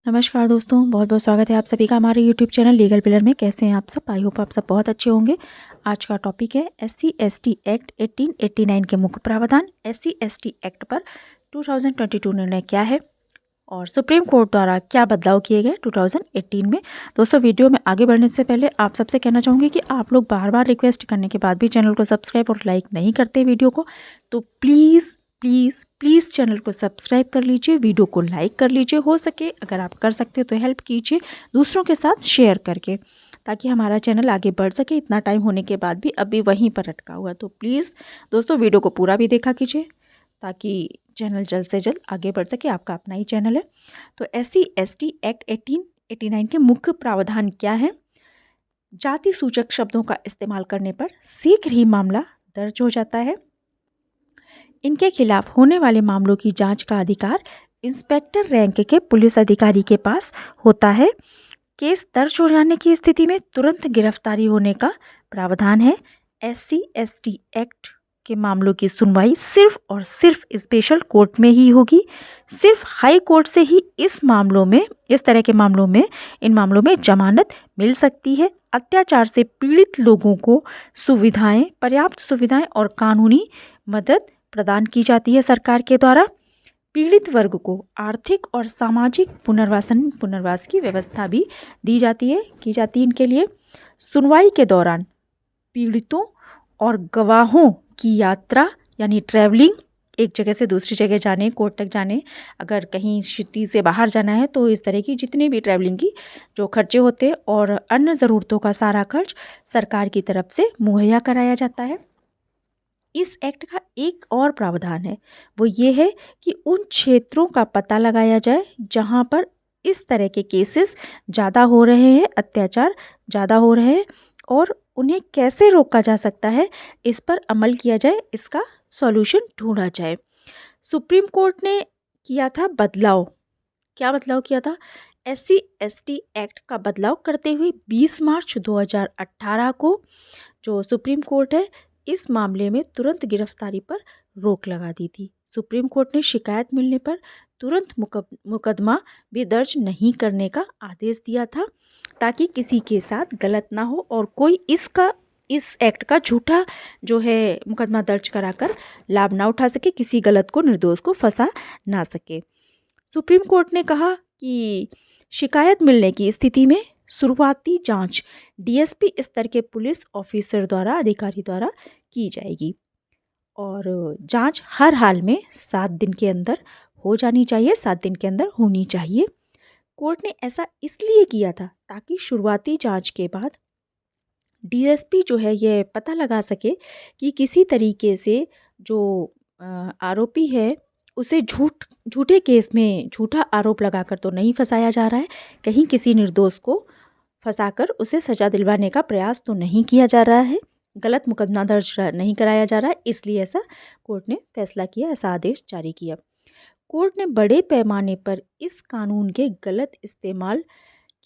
नमस्कार दोस्तों, बहुत बहुत स्वागत है आप सभी का हमारे यूट्यूब चैनल लीगल पिलर में। कैसे हैं आप सब? आई होप आप सब बहुत अच्छे होंगे। आज का टॉपिक है SC/ST एक्ट 1889 के मुख्य प्रावधान। SC/ST एक्ट पर 2022 निर्णय क्या है और सुप्रीम कोर्ट द्वारा क्या बदलाव किए गए 2018 में। दोस्तों, वीडियो में आगे बढ़ने से पहले आप सबसे कहना चाहूँगी कि आप लोग बार बार रिक्वेस्ट करने के बाद भी चैनल को सब्सक्राइब और लाइक नहीं करते वीडियो को, तो प्लीज़ प्लीज़ प्लीज़ चैनल को सब्सक्राइब कर लीजिए, वीडियो को लाइक कर लीजिए। हो सके अगर आप कर सकते हो तो हेल्प कीजिए दूसरों के साथ शेयर करके, ताकि हमारा चैनल आगे बढ़ सके। इतना टाइम होने के बाद भी अभी वहीं पर अटका हुआ, तो प्लीज़ दोस्तों वीडियो को पूरा भी देखा कीजिए ताकि चैनल जल्द से जल्द आगे बढ़ सके। आपका अपना ही चैनल है। तो SC/ST एक्ट 1889 के मुख्य प्रावधान क्या है? जाति सूचक शब्दों का इस्तेमाल करने पर शीघ्र ही मामला दर्ज हो जाता है। इनके खिलाफ होने वाले मामलों की जांच का अधिकार इंस्पेक्टर रैंक के पुलिस अधिकारी के पास होता है। केस दर्ज हो जाने की स्थिति में तुरंत गिरफ्तारी होने का प्रावधान है। SC/ST एक्ट के मामलों की सुनवाई सिर्फ और सिर्फ स्पेशल कोर्ट में ही होगी। सिर्फ हाई कोर्ट से ही इस तरह के मामलों में इन मामलों में जमानत मिल सकती है। अत्याचार से पीड़ित लोगों को पर्याप्त सुविधाएं और कानूनी मदद प्रदान की जाती है सरकार के द्वारा। पीड़ित वर्ग को आर्थिक और सामाजिक पुनर्वास की व्यवस्था भी की जाती है इनके लिए। सुनवाई के दौरान पीड़ितों और गवाहों की यात्रा यानी ट्रैवलिंग, एक जगह से दूसरी जगह जाने, कोर्ट तक जाने, अगर कहीं सिटी से बाहर जाना है तो इस तरह की जितनी भी ट्रैवलिंग की जो खर्चे होते हैं और अन्य ज़रूरतों का सारा खर्च सरकार की तरफ से मुहैया कराया जाता है। इस एक्ट का एक और प्रावधान है, वो ये है कि उन क्षेत्रों का पता लगाया जाए जहां पर इस तरह के केसेस ज़्यादा हो रहे हैं, अत्याचार ज़्यादा हो रहे हैं, और उन्हें कैसे रोका जा सकता है, इस पर अमल किया जाए, इसका सॉल्यूशन ढूंढा जाए। सुप्रीम कोर्ट ने किया था बदलाव। क्या बदलाव किया था? SC/ST एक्ट का बदलाव करते हुए 20 मार्च 2018 को जो सुप्रीम कोर्ट है, इस मामले में तुरंत गिरफ्तारी पर रोक लगा दी थी। सुप्रीम कोर्ट ने शिकायत मिलने पर तुरंत मुकदमा भी दर्ज नहीं करने का आदेश दिया था, ताकि किसी के साथ गलत ना हो और कोई इस एक्ट का झूठा जो है मुकदमा दर्ज कराकर लाभ ना उठा सके, किसी गलत को, निर्दोष को फंसा ना सके। सुप्रीम कोर्ट ने कहा कि शिकायत मिलने की स्थिति में शुरुआती जांच DSP स्तर के पुलिस ऑफिसर अधिकारी द्वारा की जाएगी, और जांच हर हाल में 7 दिन के अंदर हो जानी चाहिए, 7 दिन के अंदर होनी चाहिए। कोर्ट ने ऐसा इसलिए किया था ताकि शुरुआती जांच के बाद DSP जो है ये पता लगा सके कि किसी तरीके से जो आरोपी है उसे झूठे केस में झूठा आरोप लगाकर तो नहीं फंसाया जा रहा है, कहीं किसी निर्दोष को फंसाकर उसे सजा दिलवाने का प्रयास तो नहीं किया जा रहा है, गलत मुकदमा दर्ज नहीं कराया जा रहा है। इसलिए ऐसा कोर्ट ने फैसला किया, ऐसा आदेश जारी किया। कोर्ट ने बड़े पैमाने पर इस कानून के गलत इस्तेमाल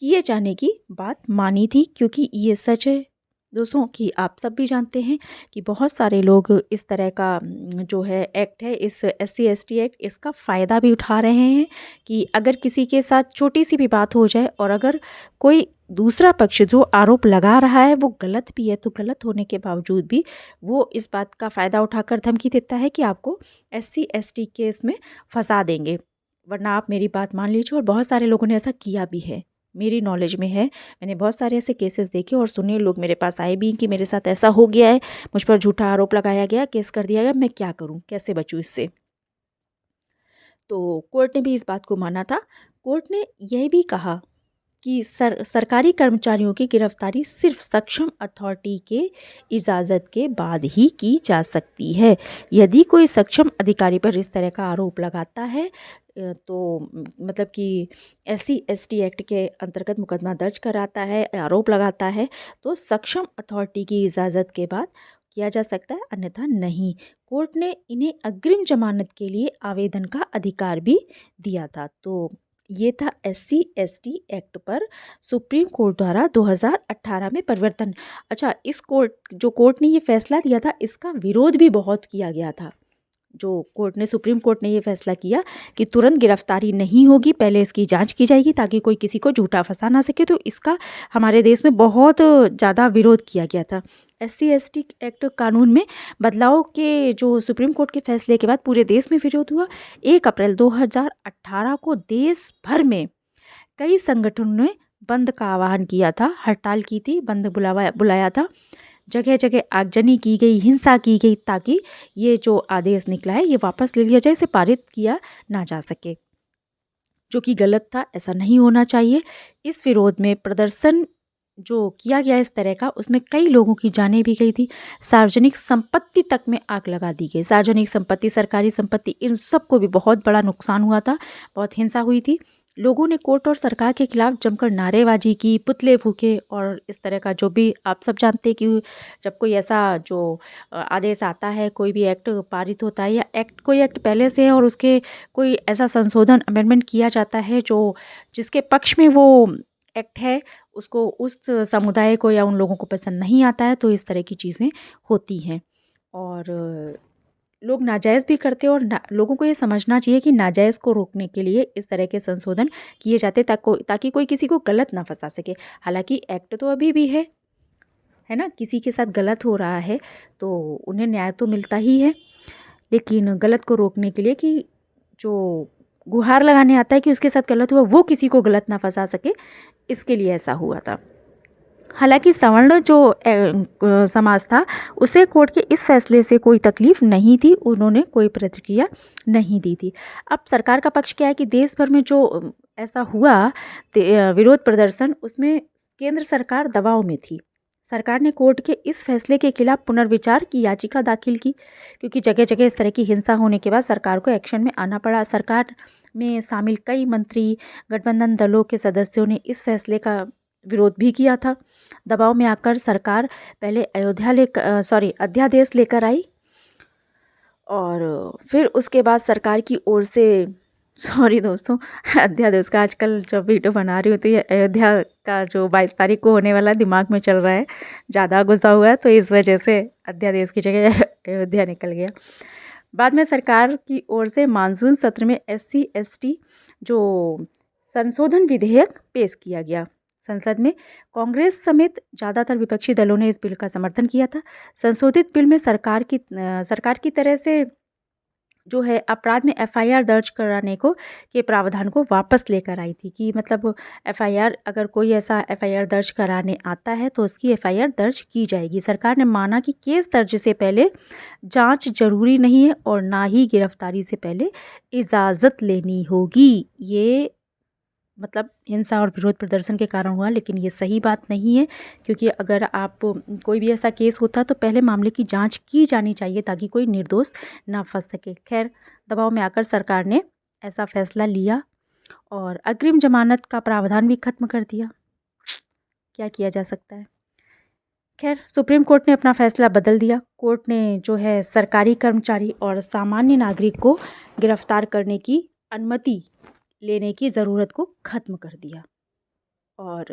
किए जाने की बात मानी थी, क्योंकि ये सच है दोस्तों कि आप सब भी जानते हैं कि बहुत सारे लोग इस तरह का जो है एक्ट है, इस SC/ST एक्ट, इसका फ़ायदा भी उठा रहे हैं कि अगर किसी के साथ छोटी सी भी बात हो जाए और अगर कोई दूसरा पक्ष जो आरोप लगा रहा है वो गलत भी है, तो गलत होने के बावजूद भी वो इस बात का फ़ायदा उठाकर धमकी देता है कि आपको SC/ST केस में फंसा देंगे, वरना आप मेरी बात मान लीजिए। और बहुत सारे लोगों ने ऐसा किया भी है, मेरी नॉलेज में है। मैंने बहुत सारे ऐसे केसेस देखे और सुने, लोग मेरे पास आए भी कि मेरे साथ ऐसा हो गया है, मुझ पर झूठा आरोप लगाया गया, केस कर दिया गया, मैं क्या करूं, कैसे बचूं इससे। तो कोर्ट ने भी इस बात को माना था। कोर्ट ने यह भी कहा कि सरकारी कर्मचारियों की गिरफ्तारी सिर्फ सक्षम अथॉरिटी के इजाज़त के बाद ही की जा सकती है। यदि कोई सक्षम अधिकारी पर इस तरह का आरोप लगाता है तो मतलब कि SC/ST एक्ट के अंतर्गत मुकदमा दर्ज कराता है, आरोप लगाता है, तो सक्षम अथॉरिटी की इजाज़त के बाद किया जा सकता है, अन्यथा नहीं। कोर्ट ने इन्हें अग्रिम जमानत के लिए आवेदन का अधिकार भी दिया था। तो ये था SC/ST एक्ट पर सुप्रीम कोर्ट द्वारा 2018 में परिवर्तन। अच्छा, कोर्ट ने ये फैसला दिया था, इसका विरोध भी बहुत किया गया था। जो कोर्ट ने, सुप्रीम कोर्ट ने ये फैसला किया कि तुरंत गिरफ्तारी नहीं होगी, पहले इसकी जांच की जाएगी ताकि कोई किसी को झूठा फंसा ना सके। तो इसका हमारे देश में बहुत ज़्यादा विरोध किया गया था। SC/ST एक्ट कानून में बदलाव के जो सुप्रीम कोर्ट के फैसले के बाद पूरे देश में विरोध हुआ। 1 अप्रैल 2018 को देश भर में कई संगठनों ने बंद का आह्वान किया था, हड़ताल की थी, बंद बुलाया था। जगह जगह आगजनी की गई, हिंसा की गई ताकि ये जो आदेश निकला है ये वापस ले लिया जाए, इसे पारित किया ना जा सके, जो कि गलत था, ऐसा नहीं होना चाहिए। इस विरोध में प्रदर्शन जो किया गया इस तरह का, उसमें कई लोगों की जानें भी गई थी, सार्वजनिक संपत्ति तक में आग लगा दी गई। सार्वजनिक संपत्ति, सरकारी संपत्ति, इन सबको भी बहुत बड़ा नुकसान हुआ था, बहुत हिंसा हुई थी। लोगों ने कोर्ट और सरकार के खिलाफ जमकर नारेबाजी की, पुतले फूके और इस तरह का जो भी आप सब जानते हैं कि जब कोई ऐसा जो आदेश आता है, कोई भी एक्ट पारित होता है या कोई एक्ट पहले से है और उसके कोई ऐसा संशोधन, अमेंडमेंट किया जाता है जो जिसके पक्ष में वो एक्ट है, उसको, उस समुदाय को या उन लोगों को पसंद नहीं आता है, तो इस तरह की चीज़ें होती हैं। और लोग नाजायज़ भी करते हैं और लोगों को ये समझना चाहिए कि नाजायज़ को रोकने के लिए इस तरह के संशोधन किए जाते ताकि कोई किसी को गलत ना फंसा सके। हालांकि एक्ट तो अभी भी है ना, किसी के साथ गलत हो रहा है तो उन्हें न्याय तो मिलता ही है, लेकिन गलत को रोकने के लिए कि जो गुहार लगाने आता है कि उसके साथ गलत हुआ, वो किसी को गलत ना फंसा सके, इसके लिए ऐसा हुआ था। हालांकि सवर्ण जो समाज था, उसे कोर्ट के इस फैसले से कोई तकलीफ नहीं थी, उन्होंने कोई प्रतिक्रिया नहीं दी थी। अब सरकार का पक्ष क्या है कि देश भर में जो ऐसा हुआ विरोध प्रदर्शन, उसमें केंद्र सरकार दबाव में थी। सरकार ने कोर्ट के इस फैसले के खिलाफ पुनर्विचार की याचिका दाखिल की, क्योंकि जगह जगह इस तरह की हिंसा होने के बाद सरकार को एक्शन में आना पड़ा। सरकार में शामिल कई मंत्री, गठबंधन दलों के सदस्यों ने इस फैसले का विरोध भी किया था। दबाव में आकर सरकार पहले अध्यादेश लेकर आई और फिर उसके बाद सरकार की ओर से, सॉरी दोस्तों, अध्यादेश का आजकल जब वीडियो बना रही हूँ तो ये अयोध्या का जो 22 तारीख को होने वाला दिमाग में चल रहा है, ज़्यादा गुस्सा हुआ है, तो इस वजह से अध्यादेश की जगह अयोध्या निकल गया। बाद में सरकार की ओर से मानसून सत्र में SC/ST जो संशोधन विधेयक पेश किया गया। संसद में कांग्रेस समेत ज़्यादातर विपक्षी दलों ने इस बिल का समर्थन किया था। संशोधित बिल में सरकार की तरह से जो है अपराध में FIR दर्ज कराने के प्रावधान को वापस लेकर आई थी, कि मतलब FIR, अगर कोई ऐसा FIR दर्ज कराने आता है तो उसकी FIR दर्ज की जाएगी। सरकार ने माना कि केस दर्ज से पहले जांच जरूरी नहीं है और ना ही गिरफ्तारी से पहले इजाज़त लेनी होगी। ये मतलब हिंसा और विरोध प्रदर्शन के कारण हुआ, लेकिन ये सही बात नहीं है, क्योंकि अगर आप कोई भी ऐसा केस होता तो पहले मामले की जांच की जानी चाहिए ताकि कोई निर्दोष ना फंस सके। खैर, दबाव में आकर सरकार ने ऐसा फैसला लिया और अग्रिम जमानत का प्रावधान भी खत्म कर दिया। क्या किया जा सकता है। खैर, सुप्रीम कोर्ट ने अपना फैसला बदल दिया। कोर्ट ने जो है सरकारी कर्मचारी और सामान्य नागरिक को गिरफ्तार करने की अनुमति लेने की ज़रूरत को ख़त्म कर दिया। और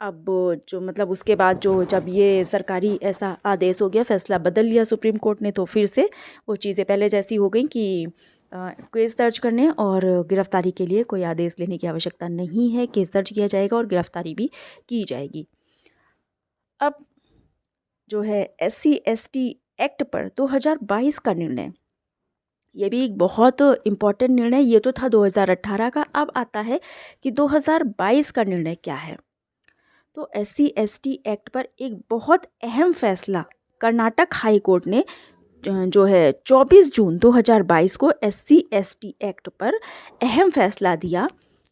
अब जो मतलब उसके बाद जो जब ये सरकारी ऐसा आदेश हो गया, फैसला बदल लिया सुप्रीम कोर्ट ने, तो फिर से वो चीज़ें पहले जैसी हो गई कि केस दर्ज करने और गिरफ्तारी के लिए कोई आदेश लेने की आवश्यकता नहीं है। केस दर्ज किया जाएगा और गिरफ्तारी भी की जाएगी। अब जो है SC/ST एक्ट पर 2022 का निर्णय, ये भी एक बहुत इम्पॉर्टेंट निर्णय। ये तो था 2018 का, अब आता है कि 2022 का निर्णय क्या है। तो SC/ST एक्ट पर एक बहुत अहम फैसला कर्नाटक हाई कोर्ट ने जो है 24 जून 2022 को SC/ST एक्ट पर अहम फैसला दिया।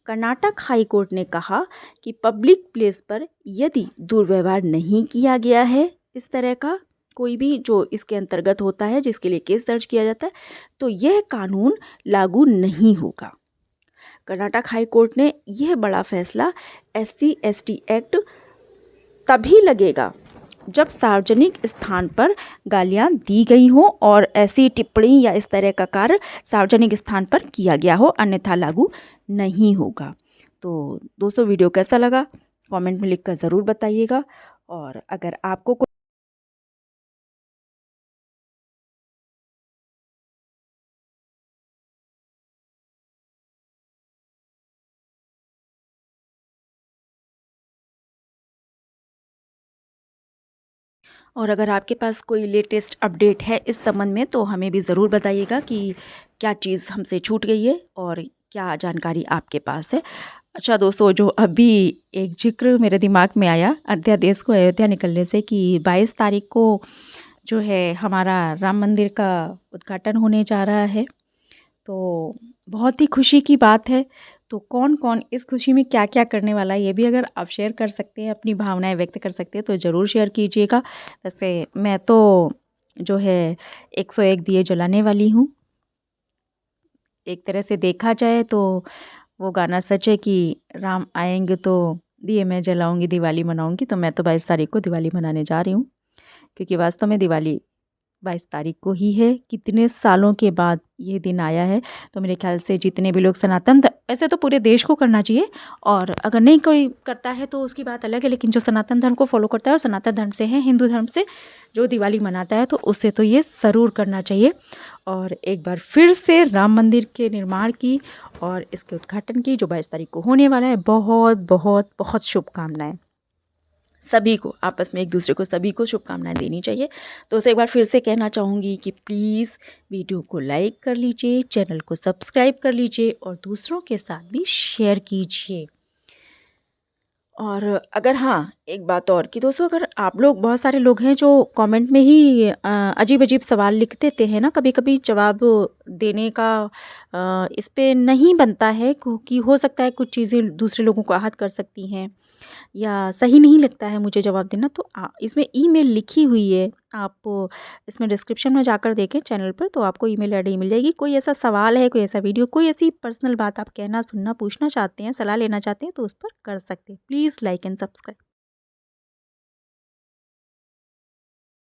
कर्नाटक हाई कोर्ट ने कहा कि पब्लिक प्लेस पर यदि दुर्व्यवहार नहीं किया गया है, इस तरह का कोई भी जो इसके अंतर्गत होता है जिसके लिए केस दर्ज किया जाता है, तो यह कानून लागू नहीं होगा। कर्नाटक हाई कोर्ट ने यह बड़ा फैसला, SC/ST एक्ट तभी लगेगा जब सार्वजनिक स्थान पर गालियां दी गई हो और ऐसी टिप्पणी या इस तरह का कार्य सार्वजनिक स्थान पर किया गया हो, अन्यथा लागू नहीं होगा। तो दोस्तों, वीडियो कैसा लगा कमेंट में लिखकर ज़रूर बताइएगा, और अगर आपको और अगर आपके पास कोई लेटेस्ट अपडेट है इस संबंध में तो हमें भी ज़रूर बताइएगा कि क्या चीज़ हमसे छूट गई है और क्या जानकारी आपके पास है। अच्छा दोस्तों, जो अभी एक ज़िक्र मेरे दिमाग में आया अध्यादेश को अयोध्या निकलने से कि 22 तारीख को जो है हमारा राम मंदिर का उद्घाटन होने जा रहा है, तो बहुत ही खुशी की बात है। तो कौन कौन इस खुशी में क्या क्या करने वाला है ये भी अगर आप शेयर कर सकते हैं, अपनी भावनाएं व्यक्त कर सकते हैं तो ज़रूर शेयर कीजिएगा। वैसे मैं तो जो है 101 दिए जलाने वाली हूँ। एक तरह से देखा जाए तो वो गाना सच है कि राम आएंगे तो दिए मैं जलाऊंगी, दिवाली मनाऊंगी। तो मैं तो 22 तारीख को दिवाली मनाने जा रही हूँ, क्योंकि वास्तव में दिवाली 22 तारीख को ही है। कितने सालों के बाद ये दिन आया है। तो मेरे ख्याल से जितने भी लोग ऐसे तो पूरे देश को करना चाहिए, और अगर नहीं कोई करता है तो उसकी बात अलग है, लेकिन जो सनातन धर्म को फॉलो करता है और सनातन धर्म से है, हिंदू धर्म से जो दिवाली मनाता है, तो उससे तो ये ज़रूर करना चाहिए। और एक बार फिर से राम मंदिर के निर्माण की और इसके उद्घाटन की जो 22 तारीख को होने वाला है, बहुत बहुत बहुत शुभकामनाएं। सभी को आपस में एक दूसरे को सभी को शुभकामनाएं देनी चाहिए। तो एक बार फिर से कहना चाहूँगी कि प्लीज़ वीडियो को लाइक कर लीजिए, चैनल को सब्सक्राइब कर लीजिए और दूसरों के साथ भी शेयर कीजिए। और अगर हाँ, एक बात और कि दोस्तों, अगर आप लोग, बहुत सारे लोग हैं जो कमेंट में ही अजीब-अजीब सवाल लिख देते हैं ना, कभी-कभी जवाब देने का इस पे नहीं बनता है, क्योंकि हो सकता है कुछ चीज़ें दूसरे लोगों को आहत कर सकती हैं या सही नहीं लगता है मुझे जवाब देना। तो इसमें ईमेल लिखी हुई है, आप इसमें डिस्क्रिप्शन में जाकर देखें चैनल पर, तो आपको ईमेल आईडी मिल जाएगी। कोई ऐसा सवाल है, कोई ऐसा वीडियो, कोई ऐसी पर्सनल बात आप कहना, सुनना, पूछना चाहते हैं, सलाह लेना चाहते हैं, तो उस पर कर सकते हैं। Please like and subscribe.